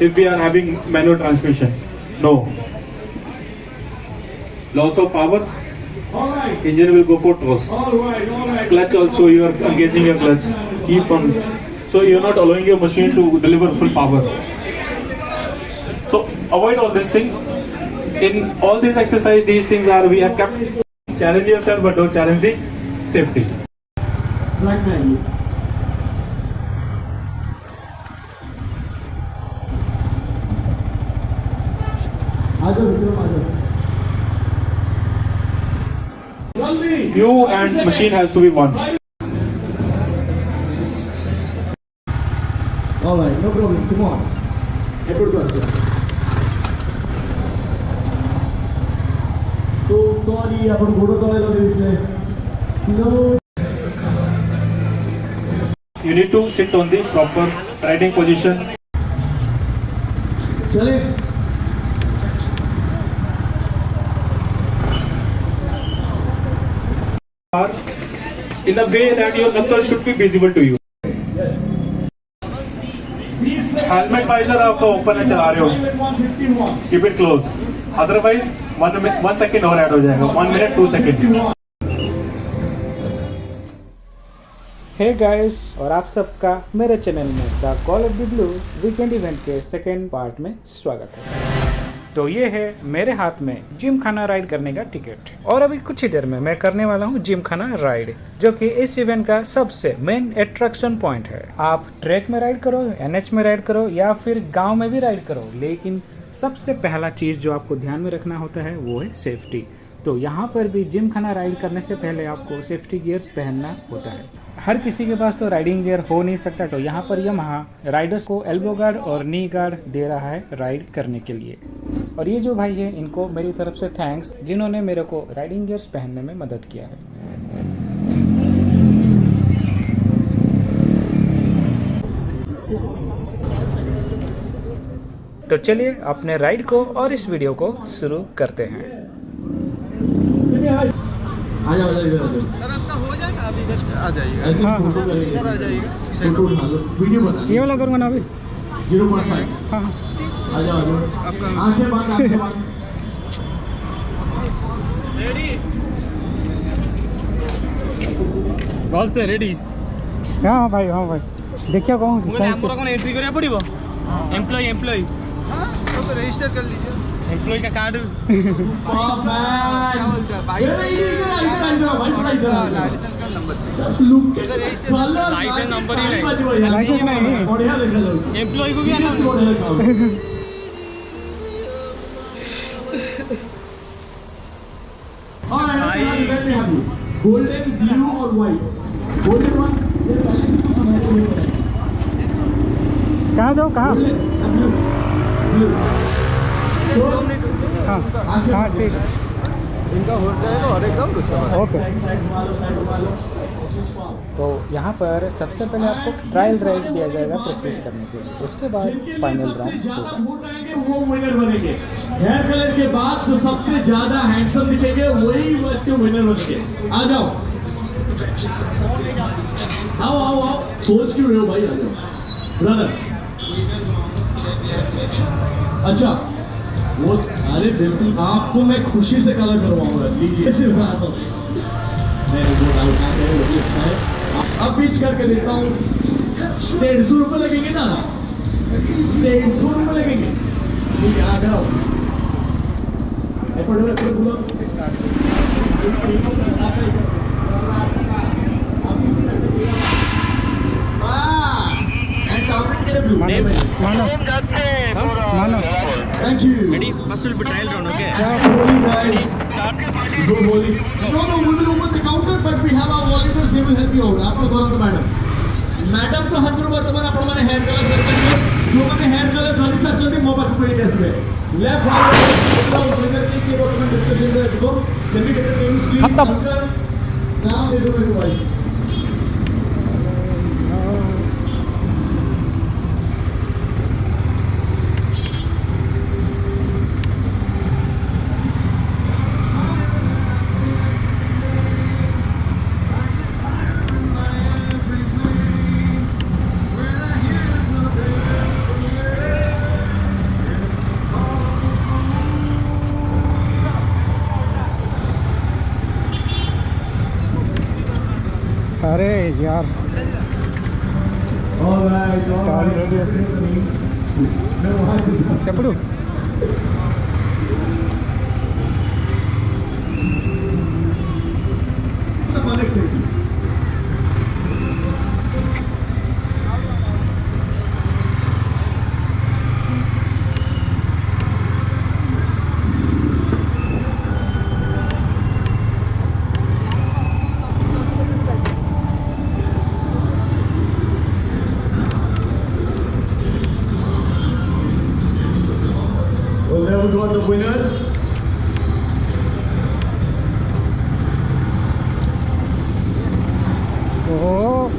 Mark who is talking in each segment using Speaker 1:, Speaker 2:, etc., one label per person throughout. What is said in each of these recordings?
Speaker 1: if we are having manual transmission. No. Loss of power, engine will go for toss. Clutch also, you are engaging your clutch. Keep on. So you are not allowing your machine to deliver full power. So avoid all these things. In all these exercise, these things are, we have kept. Challenge yourself, but don't challenge the safety.
Speaker 2: Black man.
Speaker 1: You and machine has to be one.
Speaker 2: Alright, no problem, come on. Effort question. So sorry, आपण घोडं तळायला दिले. No.
Speaker 1: You need to sit on the proper riding position.
Speaker 2: चले.
Speaker 1: In a way that your knuckles should be visible to you. Helmet visor आपका open है चला रहे हो. Keep it close. Otherwise 1 second और add हो जाएगा. 1 minute 2 seconds.
Speaker 3: हे गाइस, और आप सबका मेरे चैनल में the call of the blue weekend event के सेकेंड पार्ट में स्वागत है। तो ये है मेरे हाथ में जिम खाना राइड करने का टिकट, और अभी कुछ ही देर में मैं करने वाला हूँ जिम खाना राइड, जो कि इस इवेंट का सबसे मेन अट्रैक्शन पॉइंट है। आप ट्रैक में राइड करो, एनएच में राइड करो या फिर गांव में भी राइड करो, लेकिन सबसे पहला चीज़ जो आपको ध्यान में रखना होता है वो है सेफ्टी। तो यहाँ पर भी जिम खाना राइड करने से पहले आपको सेफ्टी गियर्स पहनना होता है। हर किसी के पास तो राइडिंग गियर हो नहीं सकता, तो यहाँ पर यमाहा राइडर्स को एल्बो गार्ड और नी गार्ड दे रहा है राइड करने के लिए। और ये जो भाई है, इनको मेरी तरफ से थैंक्स, जिन्होंने मेरे को राइडिंग गियर्स पहनने में मदद किया है। तो चलिए अपने राइड को और इस वीडियो को शुरू करते हैं।
Speaker 2: आ जाओ इधर
Speaker 4: सर, अपना हो जाए ना, अभी जस्ट आ जाइएगा।
Speaker 2: ऐसे
Speaker 3: हाँ,
Speaker 2: फोटो करेंगे,
Speaker 4: इधर आ जाइएगा।
Speaker 2: फोटो उठा लो, वीडियो बना
Speaker 3: ये वाला करूँगा ना अभी।
Speaker 2: 0.5।
Speaker 3: हाँ हाँ,
Speaker 2: आ जाओ
Speaker 4: आपका
Speaker 2: आंखें बंद, आंखें बंद।
Speaker 5: भल से रेडी।
Speaker 3: हाँ भाई, हाँ भाई, देखिए कौन सी
Speaker 5: आमर कौन एंट्री करा पड़ो एम्प्लॉय एम्प्लॉय
Speaker 4: हाँ, तो रजिस्टर कर लीजिए।
Speaker 5: एम्प्लॉय का कार्ड
Speaker 4: क्या बोलते हैं, बाइक चाहिए, लाइसेंस का नंबर चाहिए।
Speaker 5: लाइसेंस नंबर ही नहीं,
Speaker 3: लाइसेंस नहीं।
Speaker 2: बढ़िया देखा लो।
Speaker 5: एम्प्लॉय को भी आना।
Speaker 2: गोल्डन, ब्लू और व्हाइट। गोल्डन वन ये पहले से तो समझ में नहीं
Speaker 3: कहाँ जाओ, कहाँ? हाँ हाँ, ठीक है,
Speaker 4: इनका हो जाएगा और एकदम
Speaker 3: ओके। तो यहाँ पर सबसे पहले आपको ट्रायल राइड दिया जाएगा प्रैक्टिस करने के लिए, उसके बाद फाइनल राउंड होगा।
Speaker 2: वो विनर बनेंगे। हेयर कलर के बाद जो सबसे ज्यादा हैंडसम दिखेंगे वही मैच के विनर बनेंगे। आ जाओ, आओ आओ आओ, सोच क्यों रहे हो भाई, आ जाओ ब्रदर। अच्छा वो, अरे बिल्कुल आपको मैं खुशी से कलर करवाऊंगा, लीजिए। मैंने वो डाल का है, वो भी अच्छा है। अब बीच करके देता हूँ। 150 रुपये लगेंगे ना, 150 रुपये लगेंगे। ठीक है, आ जाओ।
Speaker 3: मानस,
Speaker 2: Thank you.
Speaker 5: Ready, first will be trial round, okay?
Speaker 2: No, we will open the counter, but we have our volunteers, they will help you out. आपण करा मैडम। मैडम तो हजर वर्तमान आपण माने हेयर कलर करते हैं, जो माने हेयर कलर खाली सर जल्दी मोबाइल पे टेस्ट में लेफ्ट राइट ट्रेनर के वर्तमान डिस्कशन में देखो, जल्दी बेटर न्यूज़ प्लीज खत्म। नाम दे दो मेरे भाई।
Speaker 3: यार
Speaker 2: All right, all
Speaker 3: Card
Speaker 2: right.
Speaker 3: ready আছে।
Speaker 2: No,
Speaker 3: చెప్పడు
Speaker 2: connectivities. Well, there we got the winners.
Speaker 3: O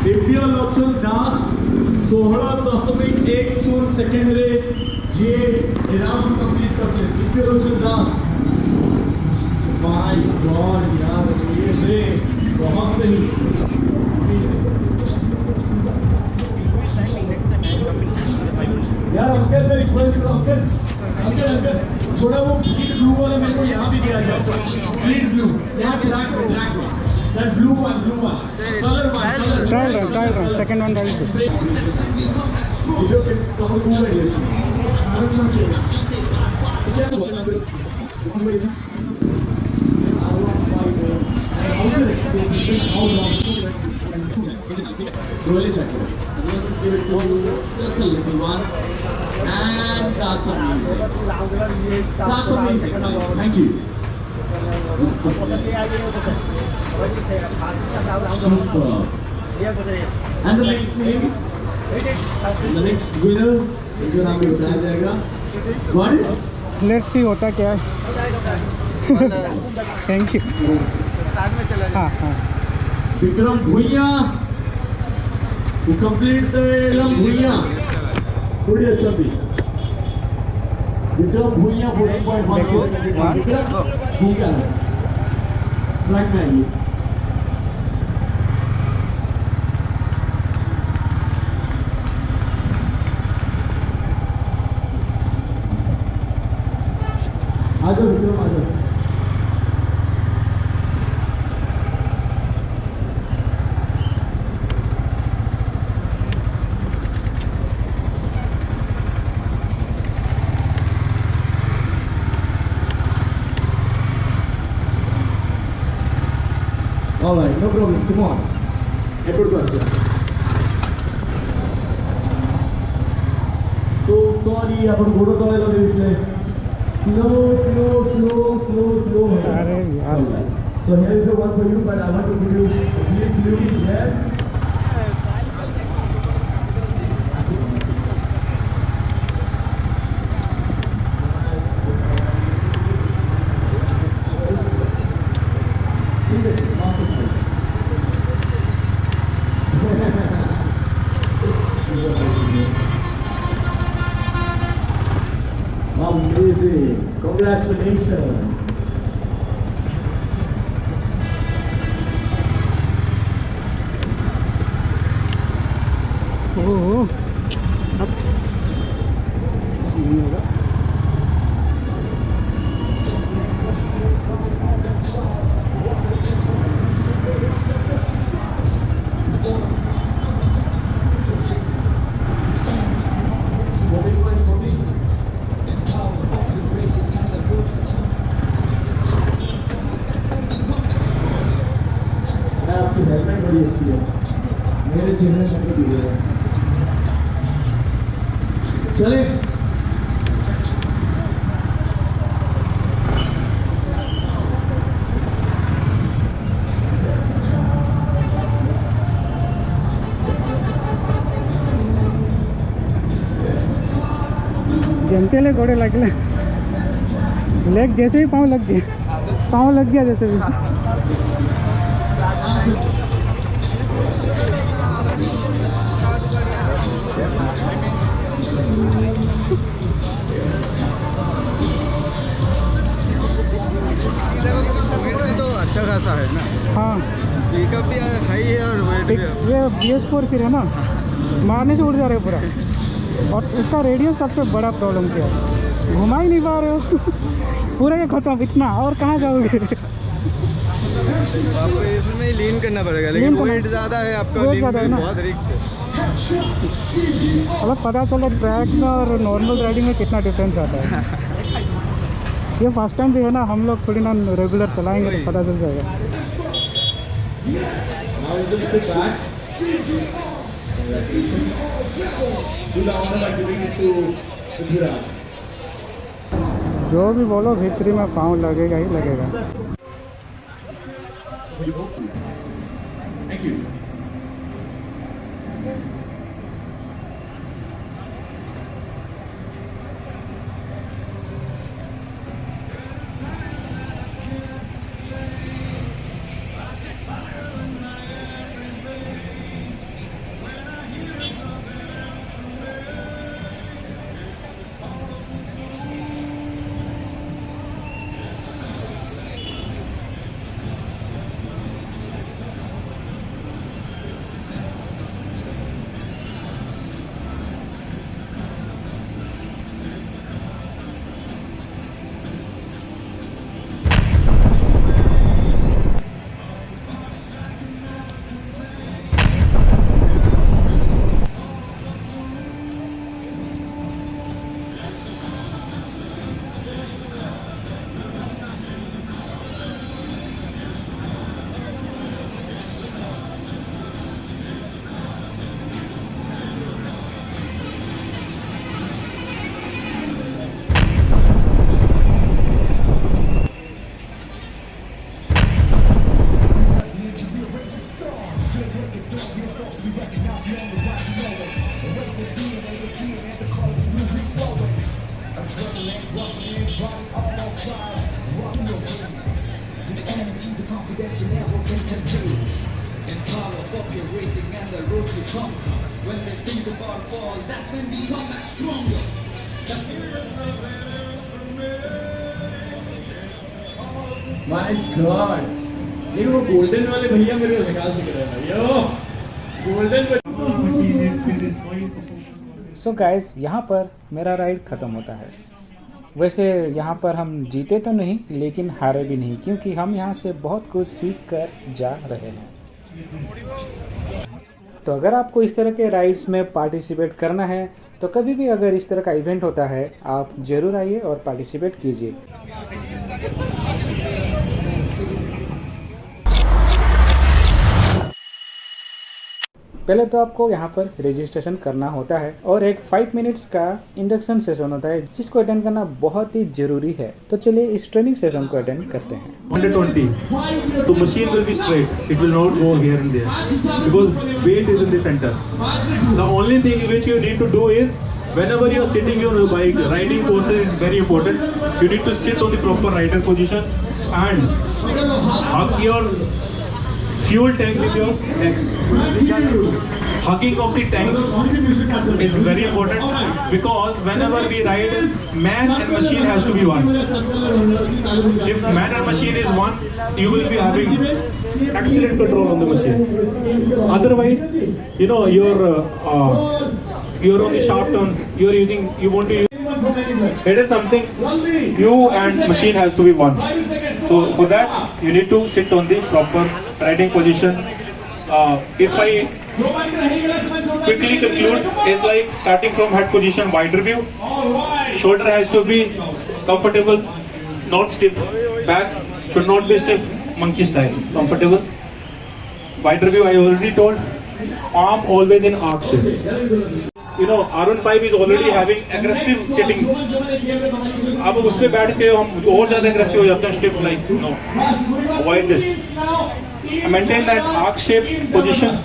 Speaker 2: Divya Lochan Das 16.10 सेकंडरे J round complete करते दिव्य लोचन दास माय गॉड यार ये से बहुत सही यार अंकल मैं रिक्वेस्ट करो अंकल थोड़ा वो ब्लू वाला मेरे को यहाँ भी दिया जाए प्लीज ब्लू यहाँ track that blue one colour one
Speaker 3: trial run second one trial
Speaker 2: video के कवर टू में Really check it. Give it to you, just a little one, and that's amazing. That's amazing. Nice. Thank you. Super. And the next name, the next winner, इसका नाम भी बताया जाएगा. Got it?
Speaker 3: Let's see होता क्या है thank you हाँ हाँ
Speaker 2: Vikram Bhuiya, who complete the Vikram Bhuiya. Pretty अच्छा भी. Vikram Bhuiya 14.1. Vikram Bhuiya. Black man. आजा विक्रम आजा. All right, no problem. Come on. Edward Garcia. So sorry, आपण घोडं चालायला दिसले. Slow.
Speaker 3: अरे यार
Speaker 2: So here is the one for you, but I want to give you blue. Yes. Amazing! Congratulations!
Speaker 3: ओह अब नहीं होगा
Speaker 2: आपकी हेलमेट बड़ी अच्छी है मेरे चेहरे में तो दिख रहा है चले
Speaker 3: जमते ले घोड़े लगले लेग जैसे ही पाँव लग गया जैसे भी
Speaker 4: वेट भी तो अच्छा खासा है ना,
Speaker 3: हाँ
Speaker 4: पिकअप भी हाई है और वेट भी है।
Speaker 3: ये BS4 फिर है ना मारने से उड़ जा रहे हो पूरा और इसका रेडियस सबसे बड़ा प्रॉब्लम क्या है घुमा ही नहीं पा रहे हो पूरा ये खत्म इतना और कहाँ जाओगे
Speaker 4: आपको इसमें लीन करना पड़ेगा, लेकिन
Speaker 3: Lean करना-
Speaker 4: वेट ज़्यादा है आपका,
Speaker 3: weight
Speaker 4: लीन
Speaker 3: ज़्यादा है
Speaker 4: में
Speaker 3: ना?
Speaker 4: बहुत रिस्क है।
Speaker 3: मतलब पता चला ट्रैक में और नॉर्मल राइडिंग में कितना डिफरेंस आता है। ये फर्स्ट टाइम भी है ना, हम लोग थोड़ी ना रेगुलर चलाएंगे तो पता चल जाएगा।
Speaker 2: Now you just sit back. Do the honor by giving it to Prithviraj.
Speaker 3: जो भी बोलो भित्री में पाँव लगेगा ही लगेगा।
Speaker 2: Thank you. My God! ये वो गोल्डन वाले भैया मेरे को निकाल के रहे हैं भैया, गोल्डन।
Speaker 3: सो गाइस, यहाँ पर मेरा राइड ख़त्म होता है। वैसे यहाँ पर हम जीते तो नहीं, लेकिन हारे भी नहीं, क्योंकि हम यहाँ से बहुत कुछ सीख कर जा रहे हैं। तो अगर आपको इस तरह के राइड्स में पार्टिसिपेट करना है तो कभी भी अगर इस तरह का इवेंट होता है, आप ज़रूर आइए और पार्टिसिपेट कीजिए। पहले तो आपको यहाँ पर रजिस्ट्रेशन करना होता है और एक 5 मिनट्स का इंडक्शन सेशन होता है, जिसको अटेंड करना बहुत ही जरूरी है। तो चलिए इस ट्रेनिंग सेशन को अटेंड करते हैं।
Speaker 1: 120. The machine will be straight. It will not go here and there because weight is in the center. The only thing which you need to do is whenever you are sitting on your bike, riding posture is very important. You need to sit on the proper rider position and hug your fuel tank with your legs. Hugging of the tank is very important because whenever we ride, man and machine has to be one. If man and machine is one, you will be having excellent control on the machine. Otherwise, you know, you're on the sharp turn, you want to use. It is something you and machine has to be one. So for that, you need to sit on the proper riding position. If I quickly conclude, is like starting from head position, wider view. Shoulder has to be comfortable, not stiff. Back should not be stiff, monkey style. Comfortable. Wider view, I already told. Arm always in arc shape. You know, R15 is already having aggressive sitting. अब उस पे बैठ के हम और ज़्यादा aggressive हो जाते हैं, stiff like no. Avoid this. Maintain that arc shape position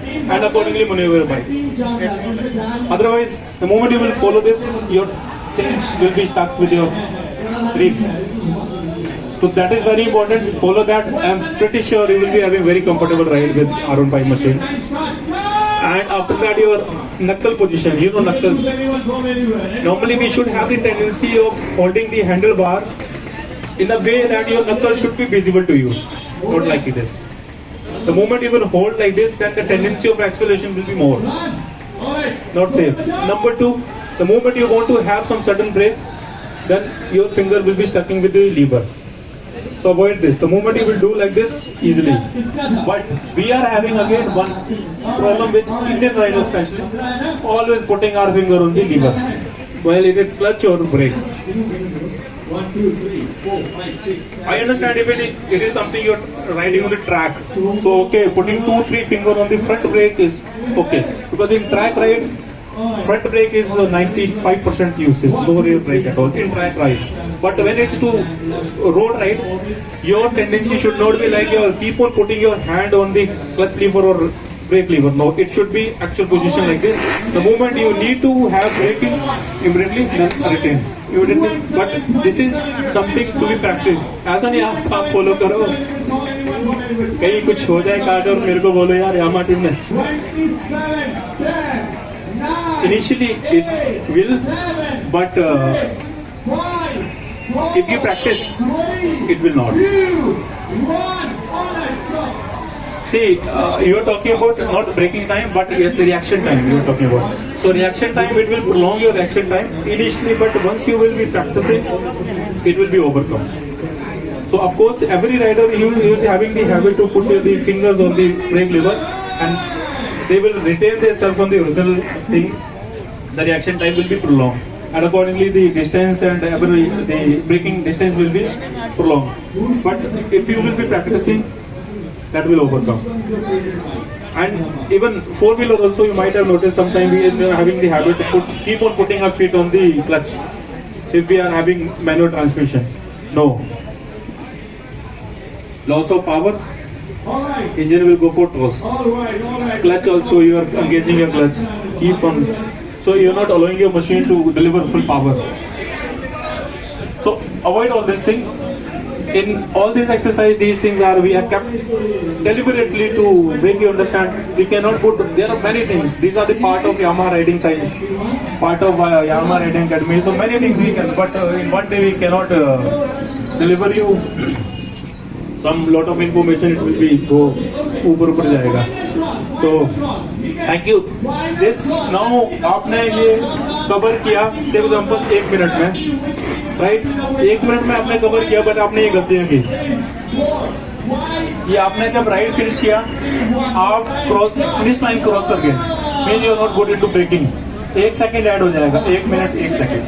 Speaker 1: and accordingly maneuver your bike. Otherwise, the moment you will follow this, your thing will be stuck with your ribs. So that is very important. Follow that. I am pretty sure you will be having very comfortable ride with R15 machine. And after that, your knuckle position, you know, knuckles. Normally we should have the tendency of holding the handlebar in the way that your knuckles should be visible to you, not like this. The moment you will hold like this, then the tendency of acceleration will be more, not safe. Number two, the moment you want to have some sudden brake, then your finger will be stuck with the lever. So avoid this. The moment you will do like this easily. But we are having again one problem with Indian riders especially. Always putting our finger on the lever while it is clutch or brake.
Speaker 2: 1, 2, 3, 4, 5, 6, 7.
Speaker 1: I understand if it is something you're riding on the track. So okay, putting 2-3 finger on the front brake is okay. Because in track ride, front brake is 95% usage, no rear brake at all in track ride. But when it's to road ride, your tendency should not be like you keep on putting your hand on the clutch lever or brake lever. No, it should be actual position like this. The moment you need to have braking, immediately then retain. Immediately, but this is something to be practiced. ऐसा नहीं आप सब follow करो. कहीं कुछ हो जाए card और मेरे को बोलो यार यामा टीम ने.
Speaker 2: 27, 10, 9,
Speaker 1: Initially it will, but
Speaker 2: 5, 4,
Speaker 1: if you practice,
Speaker 2: 3,
Speaker 1: it will not.
Speaker 2: 2, 1. All right, stop.
Speaker 1: See, you are talking about not braking time, but yes, the reaction time you are talking about. So reaction time, it will prolong your reaction time initially, but once you will be practicing, it will be overcome. So of course, every rider is having the habit to put the fingers on the brake lever, and they will retain themselves on the original thing. The reaction time will be prolonged, and accordingly the distance and the braking distance will be prolonged. But if you will be practicing, that will overcome. And even four-wheeler also, you might have noticed sometimes we are having the habit to keep on putting our feet on the clutch if we are having manual transmission. No. Loss of power,
Speaker 2: All right.
Speaker 1: engine will go for toss.
Speaker 2: All right.
Speaker 1: Clutch also, you are engaging your clutch. Keep on. So you are not allowing your machine to deliver full power. So avoid all these things. In all these exercises, these things we have kept deliberately to make you understand. We cannot put, there are many things. These are the part of Yamaha riding science, part of Yamaha riding academy. So many things we can, but in one day we cannot deliver you some lot of information. It will be go ऊपर जाएगा. So thank you. This now आपने ये cover किया सिर्फ simple 1 minute में. Right 1 minute में आपने cover किया, बट आपने ये गलतियां की. ये आपने जब राइड फिनिश किया, आप फिनिश लाइन क्रॉस कर गए, mean you are not good into braking. 1 second add हो जाएगा. 1 मिनट 1 सेकंड.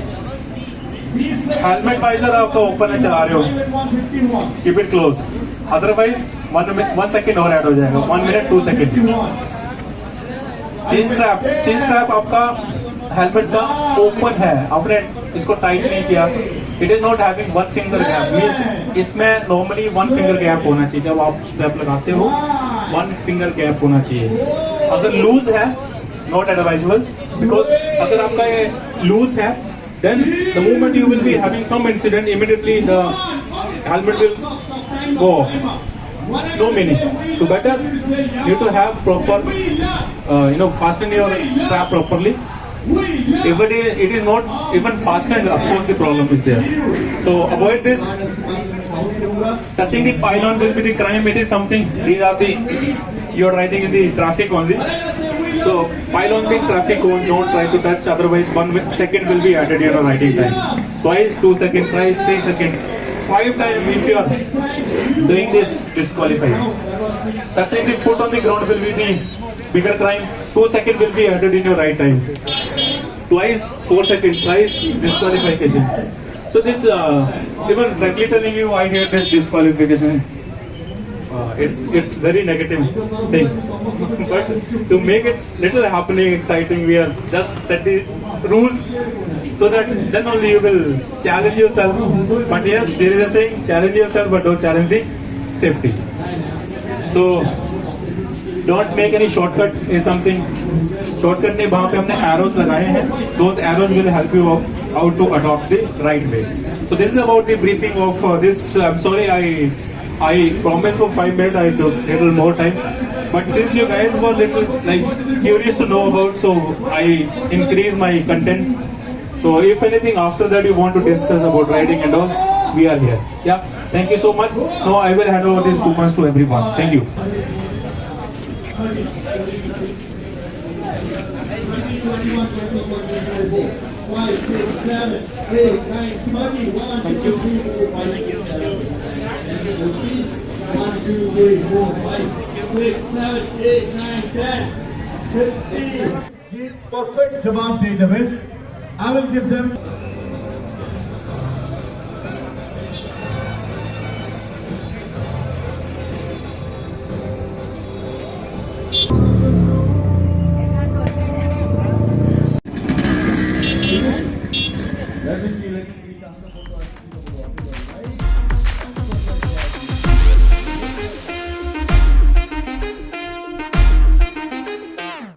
Speaker 1: हेलमेट वाइजर आपका ओपन है, चला रहे हो, keep it close. Otherwise 1 second और ऐड हो जाएगा. 1 मिनट 2 सेकंड. चेन स्ट्रैप आपका हेलमेट का ओपन है, आपने इसको टाइट नहीं किया. It is not having 1 finger gap. Means इसमें नॉर्मली 1 फिंगर गैप होना चाहिए. जब आप स्ट्रैप लगाते हो 1 फिंगर गैप होना चाहिए. अगर लूज है, नॉट एडवाइजेबल, बिकॉज अगर आपका ये लूज है, then the moment you will be having some incident, immediately the helmet will go off. No meaning. So better you to have proper, fasten your strap properly. If it is not even fastened, of course the problem is there. So avoid this. Touching the pylon will be the crime. It is something. These are the, you are riding in the traffic only. So pylon being traffic cone, don't try to touch. Otherwise 1 second will be added in your riding time. Twice 2 seconds, twice 3 seconds, 5 times if you are doing this, disqualified. Touching the foot on the ground will be the bigger crime. 2 seconds will be added in your right time. Twice 4 seconds, twice disqualification. So this, even frankly telling you, I hate this disqualification. It's very negative thing. But to make it little happening, exciting, we are just set the rules so that then only you will challenge yourself. But yes, there is a saying, challenge yourself but don't challenge the safety. So don't make any shortcut is something. Shortcut नहीं, वहाँ पे हमने arrows लगाए हैं. Those arrows will help you how to adopt the right way. So this is about the briefing of this. I'm sorry, I promised for 5 minutes. I took a little more time. But since you guys were little curious to know about, so I increase my contents. So if anything after that you want to discuss about riding and all, we are here. Yeah. Thank you so much. Now I will hand over these coupons to everyone. Thank you.
Speaker 2: 5, 6, 7, 8, 9, 30. 1, 2, 3, 4, 5, 6, 7, 1, 2, 3, 4, 5, 6, 7, 8, 9, 10, 15. Perfect जवाब दे देवे. I will give them